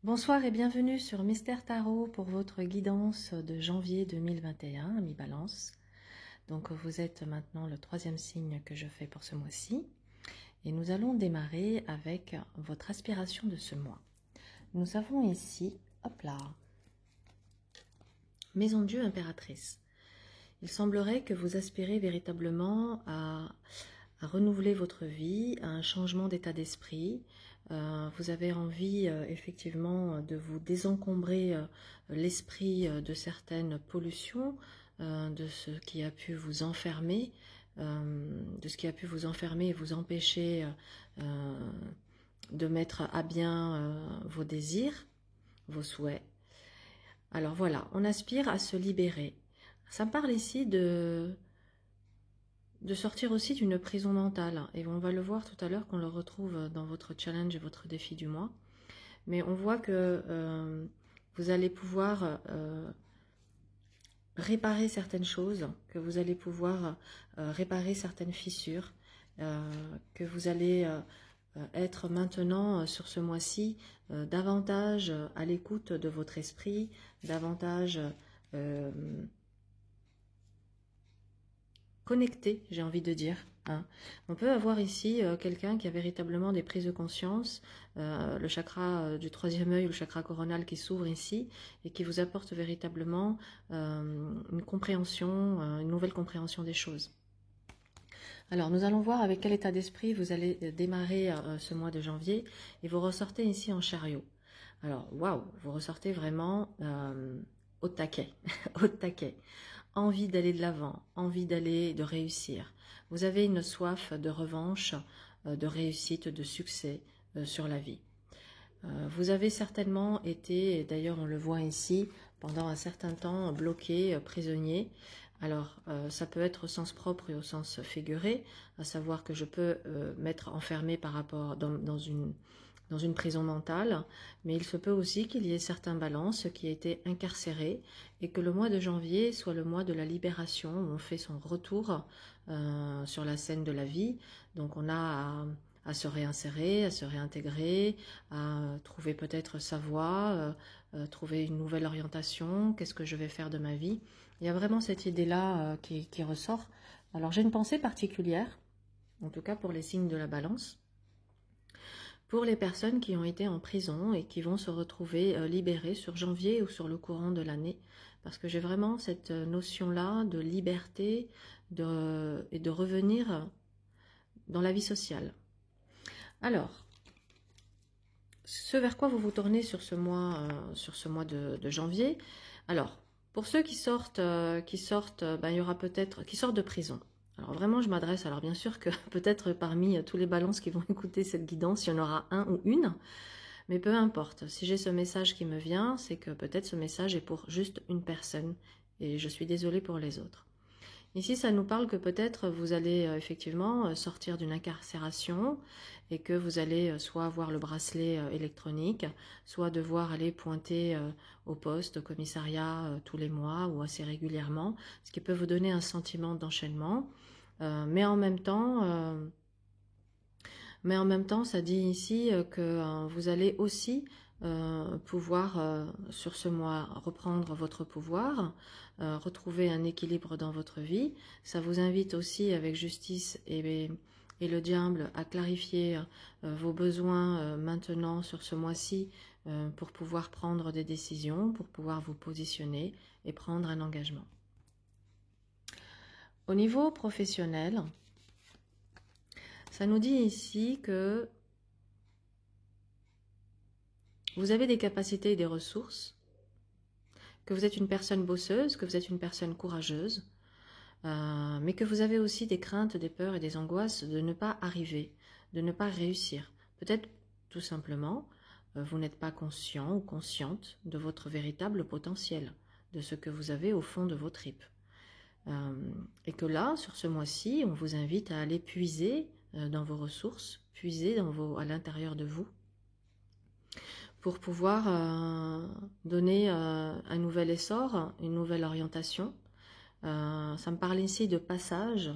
Bonsoir et bienvenue sur Mystère Tarot pour votre guidance de janvier 2021, amis Balance. Donc vous êtes maintenant le 3e signe que je fais pour ce mois-ci. Et nous allons démarrer avec votre aspiration de ce mois. Nous avons ici, hop là, Maison de Dieu impératrice. Il semblerait que vous aspirez véritablement à renouveler votre vie, à un changement d'état d'esprit. Vous avez envie effectivement de vous désencombrer l'esprit de certaines pollutions, de ce qui a pu vous enfermer, et vous empêcher de mettre à bien vos désirs, vos souhaits. Alors voilà, on aspire à se libérer. Ça me parle ici de sortir aussi d'une prison mentale. Et on va le voir tout à l'heure qu'on le retrouve dans votre challenge et votre défi du mois. Mais on voit que vous allez pouvoir réparer certaines choses, que vous allez pouvoir réparer certaines fissures, que vous allez être maintenant sur ce mois-ci davantage à l'écoute de votre esprit, davantage connecté, j'ai envie de dire. On peut avoir ici quelqu'un qui a véritablement des prises de conscience, le chakra du 3e œil, le chakra coronal qui s'ouvre ici et qui vous apporte véritablement une compréhension, une nouvelle compréhension des choses. Alors, nous allons voir avec quel état d'esprit vous allez démarrer ce mois de janvier et vous ressortez ici en chariot. Alors, waouh, vous ressortez vraiment au taquet, au taquet. Envie d'aller de l'avant, envie de réussir. Vous avez une soif de revanche, de réussite, de succès sur la vie. Vous avez certainement été, et d'ailleurs on le voit ici, pendant un certain temps bloqué, prisonnier. Alors ça peut être au sens propre et au sens figuré, à savoir que je peux m'être enfermé par rapport dans une prison mentale, mais il se peut aussi qu'il y ait certains balances qui aient été incarcérés et que le mois de janvier soit le mois de la libération, où on fait son retour sur la scène de la vie. Donc on a à se réinsérer, à se réintégrer, à trouver peut-être sa voie, trouver une nouvelle orientation, qu'est-ce que je vais faire de ma vie. Il y a vraiment cette idée-là qui ressort. Alors j'ai une pensée particulière, en tout cas pour les signes de la balance, pour les personnes qui ont été en prison et qui vont se retrouver libérées sur janvier ou sur le courant de l'année, parce que j'ai vraiment cette notion-là de liberté et de revenir dans la vie sociale. Alors, ce vers quoi vous vous tournez sur ce mois de janvier. Alors, pour ceux qui sortent, il y aura peut-être qui sortent de prison. Alors vraiment, je m'adresse, alors bien sûr que peut-être parmi tous les balances qui vont écouter cette guidance, il y en aura un ou une, mais peu importe. Si j'ai ce message qui me vient, c'est que peut-être ce message est pour juste une personne, et je suis désolée pour les autres. Ici, ça nous parle que peut-être vous allez effectivement sortir d'une incarcération et que vous allez soit avoir le bracelet électronique, soit devoir aller pointer au poste, au commissariat tous les mois ou assez régulièrement, ce qui peut vous donner un sentiment d'enchaînement. Mais en même temps, ça dit ici que vous allez aussi pouvoir, sur ce mois, reprendre votre pouvoir, retrouver un équilibre dans votre vie. Ça vous invite aussi, avec justice et le diable, à clarifier vos besoins maintenant, sur ce mois-ci, pour pouvoir prendre des décisions, pour pouvoir vous positionner et prendre un engagement. Au niveau professionnel, ça nous dit ici que vous avez des capacités et des ressources, que vous êtes une personne bosseuse, que vous êtes une personne courageuse, mais que vous avez aussi des craintes, des peurs et des angoisses de ne pas arriver, de ne pas réussir. Peut-être tout simplement, vous n'êtes pas conscient ou consciente de votre véritable potentiel, de ce que vous avez au fond de vos tripes. Et que là, sur ce mois-ci, on vous invite à aller puiser dans vos ressources, puiser à l'intérieur de vous, pour pouvoir donner un nouvel essor, une nouvelle orientation. Ça me parle ici de passage,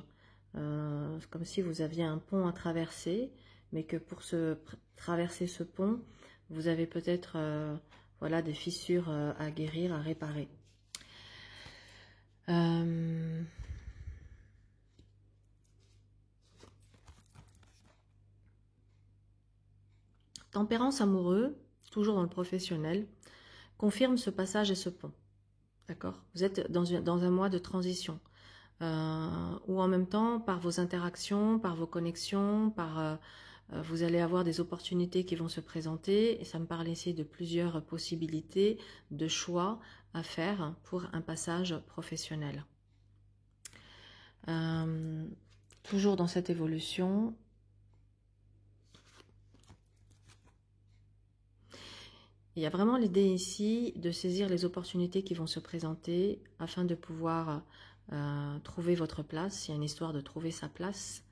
comme si vous aviez un pont à traverser, mais que pour traverser ce pont, vous avez peut-être voilà, des fissures à guérir, à réparer. Tempérance amoureux, toujours dans le professionnel, confirme ce passage et ce pont. D'accord? Vous êtes dans un mois de transition. Où en même temps, par vos interactions, par vos connexions, vous allez avoir des opportunités qui vont se présenter. Et ça me parle ici de plusieurs possibilités, de choix à faire pour un passage professionnel. Toujours dans cette évolution. Il y a vraiment l'idée ici de saisir les opportunités qui vont se présenter afin de pouvoir trouver votre place. Il y a une histoire de trouver sa place,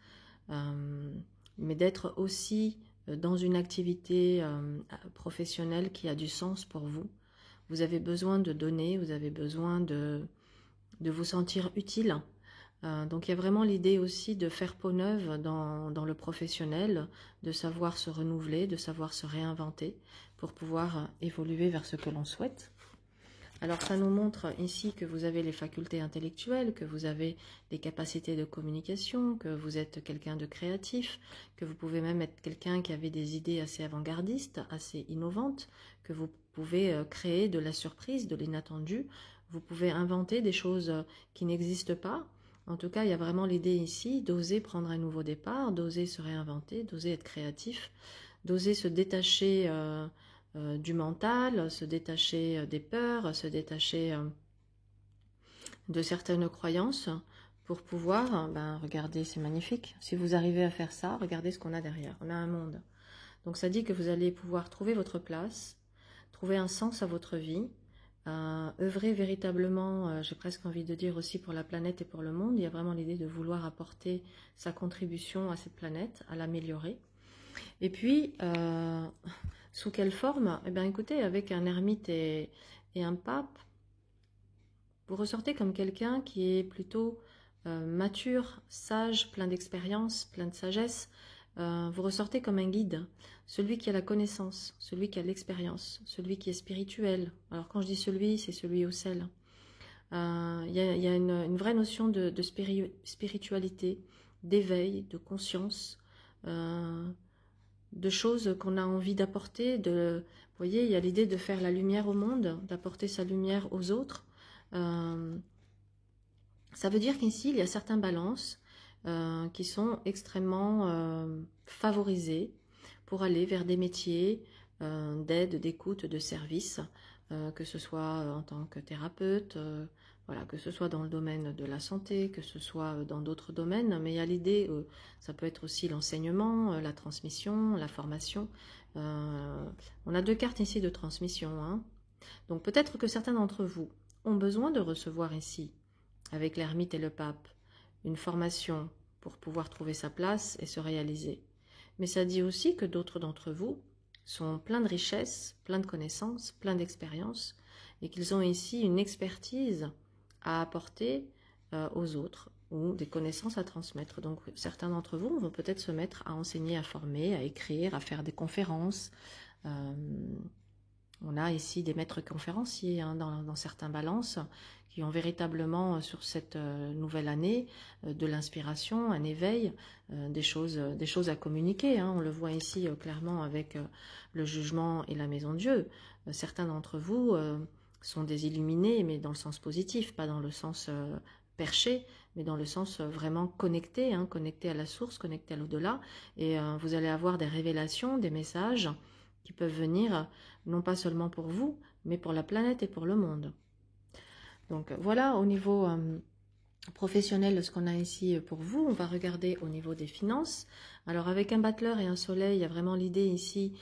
mais d'être aussi dans une activité professionnelle qui a du sens pour vous. Vous avez besoin de donner, vous avez besoin de vous sentir utile. Donc il y a vraiment l'idée aussi de faire peau neuve dans le professionnel, de savoir se renouveler, de savoir se réinventer pour pouvoir évoluer vers ce que l'on souhaite. Alors ça nous montre ici que vous avez les facultés intellectuelles, que vous avez des capacités de communication, que vous êtes quelqu'un de créatif, que vous pouvez même être quelqu'un qui avait des idées assez avant-gardistes, assez innovantes, que vous pouvez créer de la surprise, de l'inattendu, vous pouvez inventer des choses qui n'existent pas. En tout cas, il y a vraiment l'idée ici d'oser prendre un nouveau départ, d'oser se réinventer, d'oser être créatif, d'oser se détacher du mental, se détacher des peurs, se détacher de certaines croyances pour pouvoir, regardez, c'est magnifique. Si vous arrivez à faire ça, regardez ce qu'on a derrière. On a un monde. Donc ça dit que vous allez pouvoir trouver votre place, trouver un sens à votre vie, œuvrer véritablement, j'ai presque envie de dire aussi pour la planète et pour le monde. Il y a vraiment l'idée de vouloir apporter sa contribution à cette planète, à l'améliorer. Et puis, sous quelle forme? Eh bien, écoutez, avec un ermite et un pape, vous ressortez comme quelqu'un qui est plutôt mature, sage, plein d'expérience, plein de sagesse. Vous ressortez comme un guide, celui qui a la connaissance, celui qui a l'expérience, celui qui est spirituel. Alors quand je dis celui, c'est celui au sel. Il y a une vraie notion de spiritualité, d'éveil, de conscience, de choses qu'on a envie d'apporter. Vous voyez, il y a l'idée de faire la lumière au monde, d'apporter sa lumière aux autres. Ça veut dire qu'ici, il y a certaines balances qui sont extrêmement favorisées pour aller vers des métiers d'aide, d'écoute, de service, que ce soit en tant que thérapeute, voilà, que ce soit dans le domaine de la santé, que ce soit dans d'autres domaines, mais il y a l'idée, ça peut être aussi l'enseignement, la transmission, la formation. On a deux cartes ici de transmission, hein. Donc peut-être que certains d'entre vous ont besoin de recevoir ici, avec l'ermite et le pape, une formation pour pouvoir trouver sa place et se réaliser. Mais ça dit aussi que d'autres d'entre vous sont pleins de richesses, pleins de connaissances, pleins d'expériences, et qu'ils ont ici une expertise à apporter aux autres, ou des connaissances à transmettre. Donc certains d'entre vous vont peut-être se mettre à enseigner, à former, à écrire, à faire des conférences. On a ici des maîtres conférenciers dans certains balances qui ont véritablement sur cette nouvelle année de l'inspiration, un éveil, des choses à communiquer. On le voit ici clairement avec le jugement et la maison de Dieu. Certains d'entre vous sont des illuminés, mais dans le sens positif, pas dans le sens perché, mais dans le sens vraiment connecté, connecté à la source, connecté à l'au-delà. Et vous allez avoir des révélations, des messages qui peuvent venir non pas seulement pour vous, mais pour la planète et pour le monde. Donc voilà au niveau professionnel ce qu'on a ici pour vous. On va regarder au niveau des finances. Alors avec un battleur et un soleil, il y a vraiment l'idée ici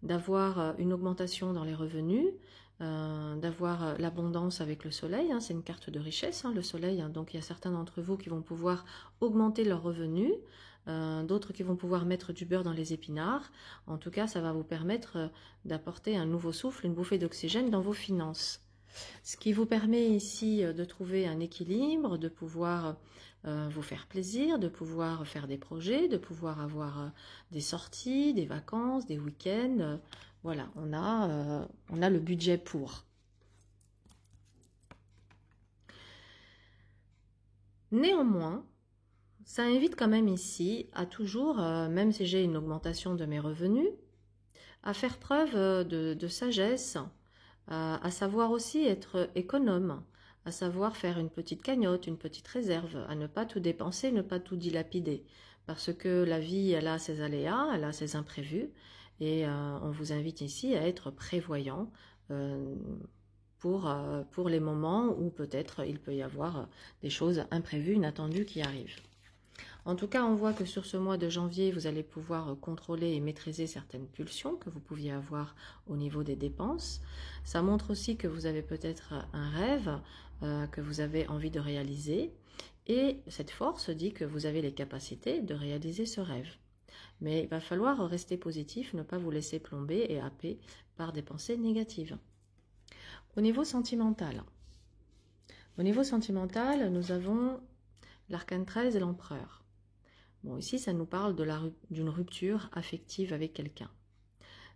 d'avoir une augmentation dans les revenus, d'avoir l'abondance avec le soleil, c'est une carte de richesse, le soleil, donc il y a certains d'entre vous qui vont pouvoir augmenter leurs revenus, d'autres qui vont pouvoir mettre du beurre dans les épinards. En tout cas, ça va vous permettre d'apporter un nouveau souffle, une bouffée d'oxygène dans vos finances. Ce qui vous permet ici de trouver un équilibre, de pouvoir vous faire plaisir, de pouvoir faire des projets, de pouvoir avoir des sorties, des vacances, des week-ends. Voilà, on a le budget pour. Néanmoins, ça invite quand même ici à toujours, même si j'ai une augmentation de mes revenus, à faire preuve de sagesse, à savoir aussi être économe, à savoir faire une petite cagnotte, une petite réserve, à ne pas tout dépenser, ne pas tout dilapider. Parce que la vie, elle a ses aléas, elle a ses imprévus, et on vous invite ici à être prévoyant pour les moments où peut-être il peut y avoir des choses imprévues, inattendues qui arrivent. En tout cas, on voit que sur ce mois de janvier, vous allez pouvoir contrôler et maîtriser certaines pulsions que vous pouviez avoir au niveau des dépenses. Ça montre aussi que vous avez peut-être un rêve que vous avez envie de réaliser. Et cette force dit que vous avez les capacités de réaliser ce rêve. Mais il va falloir rester positif, ne pas vous laisser plomber et happer par des pensées négatives. Au niveau sentimental, nous avons l'arcane 13 et l'empereur. Bon, ici, ça nous parle d'une rupture affective avec quelqu'un.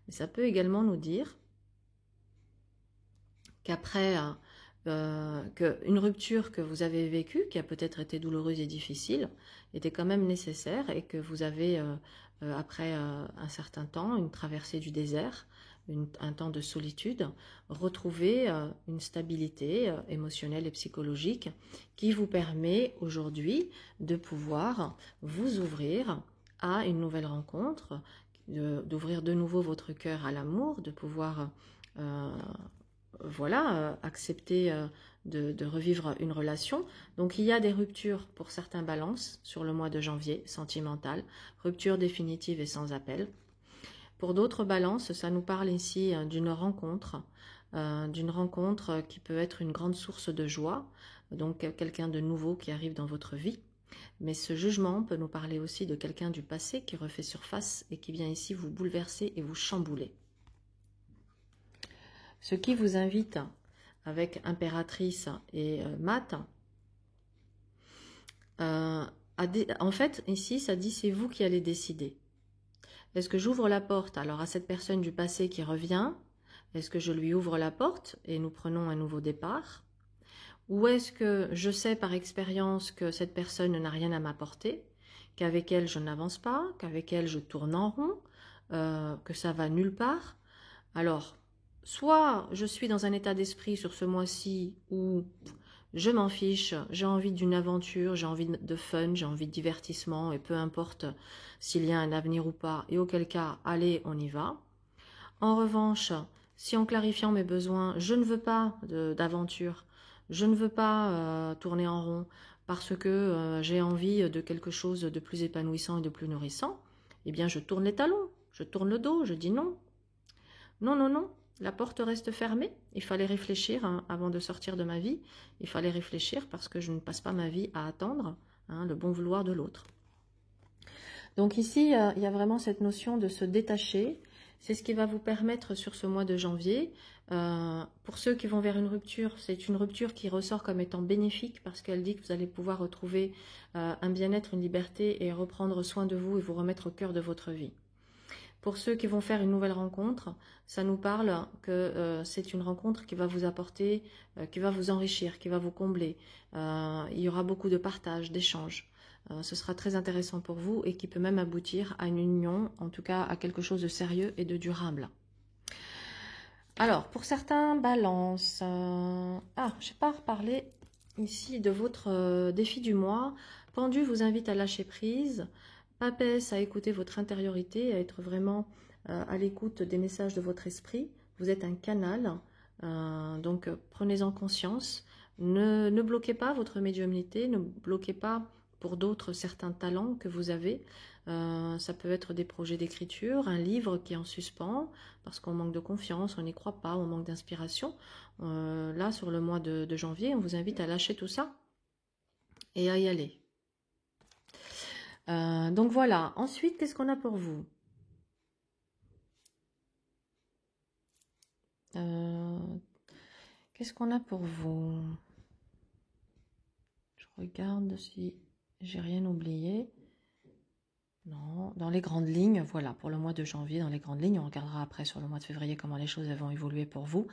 Mais ça peut également nous dire qu'après qu'une rupture que vous avez vécue, qui a peut-être été douloureuse et difficile, était quand même nécessaire et que vous avez, après un certain temps, une traversée du désert, un temps de solitude, retrouvé une stabilité émotionnelle et psychologique qui vous permet aujourd'hui de pouvoir vous ouvrir à une nouvelle rencontre, d'ouvrir de nouveau votre cœur à l'amour, de pouvoir voilà, accepter de revivre une relation. Donc il y a des ruptures pour certains balances sur le mois de janvier, sentimentales, rupture définitive et sans appel. Pour d'autres balances, ça nous parle ici d'une rencontre qui peut être une grande source de joie, donc quelqu'un de nouveau qui arrive dans votre vie. Mais ce jugement peut nous parler aussi de quelqu'un du passé qui refait surface et qui vient ici vous bouleverser et vous chambouler. Ce qui vous invite, avec impératrice et mat, en fait, ici, ça dit c'est vous qui allez décider. Est-ce que j'ouvre la porte alors à cette personne du passé qui revient? Est-ce que je lui ouvre la porte et nous prenons un nouveau départ? Ou est-ce que je sais par expérience que cette personne n'a rien à m'apporter, qu'avec elle je n'avance pas, qu'avec elle je tourne en rond, que ça va nulle part? Alors, soit je suis dans un état d'esprit sur ce mois-ci où je m'en fiche, j'ai envie d'une aventure, j'ai envie de fun, j'ai envie de divertissement, et peu importe s'il y a un avenir ou pas, et auquel cas, allez, on y va. En revanche, si en clarifiant mes besoins, je ne veux pas d'aventure, je ne veux pas tourner en rond, parce que j'ai envie de quelque chose de plus épanouissant et de plus nourrissant, eh bien je tourne les talons, je tourne le dos, je dis non. Non, non, non, la porte reste fermée. Il fallait réfléchir avant de sortir de ma vie. Il fallait réfléchir parce que je ne passe pas ma vie à attendre le bon vouloir de l'autre. Donc ici, il y a vraiment cette notion de se détacher. C'est ce qui va vous permettre sur ce mois de janvier. Pour ceux qui vont vers une rupture, c'est une rupture qui ressort comme étant bénéfique parce qu'elle dit que vous allez pouvoir retrouver un bien-être, une liberté et reprendre soin de vous et vous remettre au cœur de votre vie. Pour ceux qui vont faire une nouvelle rencontre, ça nous parle que c'est une rencontre qui va vous apporter, qui va vous enrichir, qui va vous combler. Il y aura beaucoup de partage, d'échanges. Ce sera très intéressant pour vous et qui peut même aboutir à une union, en tout cas à quelque chose de sérieux et de durable. Alors, pour certains, balance. Je n'ai pas reparlé ici de votre défi du mois. Pendu vous invite à lâcher prise. Papesse à écouter votre intériorité, à être vraiment à l'écoute des messages de votre esprit. Vous êtes un canal, donc prenez-en conscience. Ne bloquez pas votre médiumnité, ne bloquez pas pour d'autres certains talents que vous avez. Ça peut être des projets d'écriture, un livre qui est en suspens, parce qu'on manque de confiance, on n'y croit pas, on manque d'inspiration. Là, sur le mois de janvier, on vous invite à lâcher tout ça et à y aller. Donc voilà, ensuite, qu'est-ce qu'on a pour vous? Qu'est-ce qu'on a pour vous? Je regarde si j'ai rien oublié. Non, dans les grandes lignes, voilà, pour le mois de janvier, dans les grandes lignes, on regardera après sur le mois de février comment les choses vont évoluer pour vous.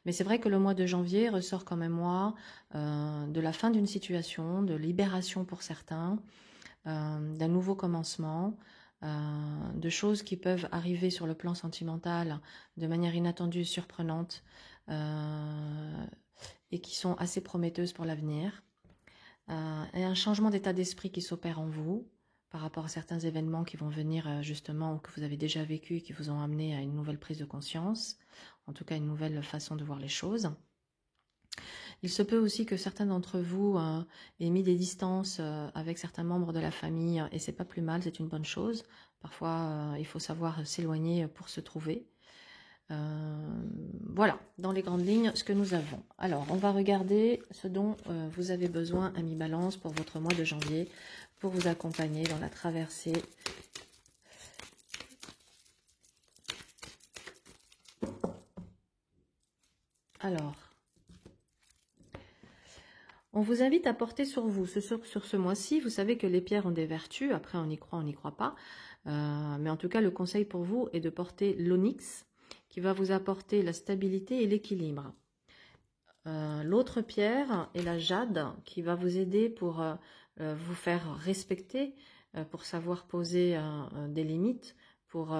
Mais c'est vrai que le mois de janvier ressort comme un mois de la fin d'une situation, de libération pour certains, d'un nouveau commencement, de choses qui peuvent arriver sur le plan sentimental de manière inattendue, surprenante, et qui sont assez prometteuses pour l'avenir. Et un changement d'état d'esprit qui s'opère en vous par rapport à certains événements qui vont venir justement ou que vous avez déjà vécu et qui vous ont amené à une nouvelle prise de conscience, en tout cas une nouvelle façon de voir les choses. Il se peut aussi que certains d'entre vous aient mis des distances avec certains membres de la famille et c'est pas plus mal, c'est une bonne chose. Parfois, il faut savoir s'éloigner pour se trouver. Voilà, dans les grandes lignes, ce que nous avons. Alors, on va regarder ce dont vous avez besoin, amis Balance, pour votre mois de janvier, pour vous accompagner dans la traversée. Alors, on vous invite à porter sur vous, sur ce mois-ci. Vous savez que les pierres ont des vertus, après on y croit, on n'y croit pas. Mais en tout cas, le conseil pour vous est de porter l'onyx, qui va vous apporter la stabilité et l'équilibre. L'autre pierre est la jade, qui va vous aider pour vous faire respecter, pour savoir poser des limites, pour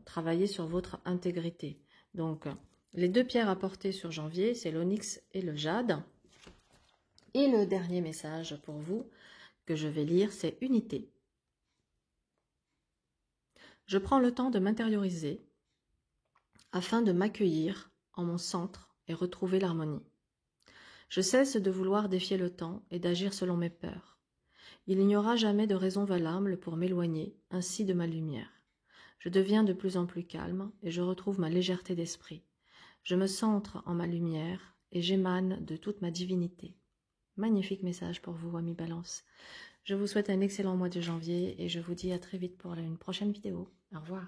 travailler sur votre intégrité. Donc, les deux pierres à porter sur janvier, c'est l'onyx et le jade. Et le dernier message pour vous, que je vais lire, c'est unité. Je prends le temps de m'intérioriser afin de m'accueillir en mon centre et retrouver l'harmonie. Je cesse de vouloir défier le temps et d'agir selon mes peurs. Il n'y aura jamais de raison valable pour m'éloigner ainsi de ma lumière. Je deviens de plus en plus calme et je retrouve ma légèreté d'esprit. Je me centre en ma lumière et j'émane de toute ma divinité. Magnifique message pour vous, amis Balance. Je vous souhaite un excellent mois de janvier et je vous dis à très vite pour une prochaine vidéo. Au revoir.